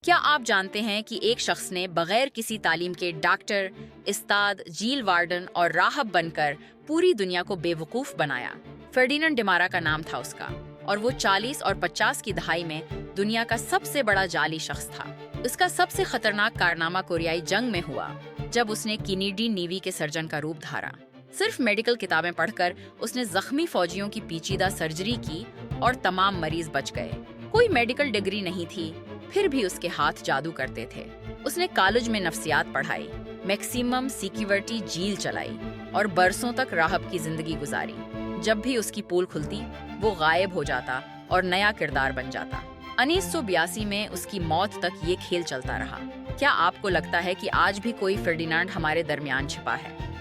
क्या आप जानते हैं कि एक शख्स ने बगैर किसी तालीम के डॉक्टर, उस्ताद, जेल वार्डन और राहब बनकर पूरी दुनिया को बेवकूफ बनाया। फर्डिनेंड डिमारा का नाम था उसका, और वो 40 और 50 की दहाई में दुनिया का सबसे बड़ा जाली शख्स था। उसका सबसे खतरनाक कारनामा कोरियाई जंग में हुआ, जब उसने किनेडी नेवी के सर्जन का रूप धारा। सिर्फ मेडिकल किताबें पढ़कर उसने जख्मी फौजियों की पेचीदा सर्जरी की और तमाम मरीज बच गए। कोई मेडिकल डिग्री नहीं थी, फिर भी उसके हाथ जादू करते थे। उसने कॉलेज में नफ्सियात पढ़ाई, मैक्सिमम सिक्योरिटी जेल चलाई और बरसों तक राहब की जिंदगी गुजारी। जब भी उसकी पोल खुलती, वो गायब हो जाता और नया किरदार बन जाता। 1982 में उसकी मौत तक ये खेल चलता रहा। क्या आपको लगता है कि आज भी कोई फर्डिनेंड हमारे दरमियान छिपा है?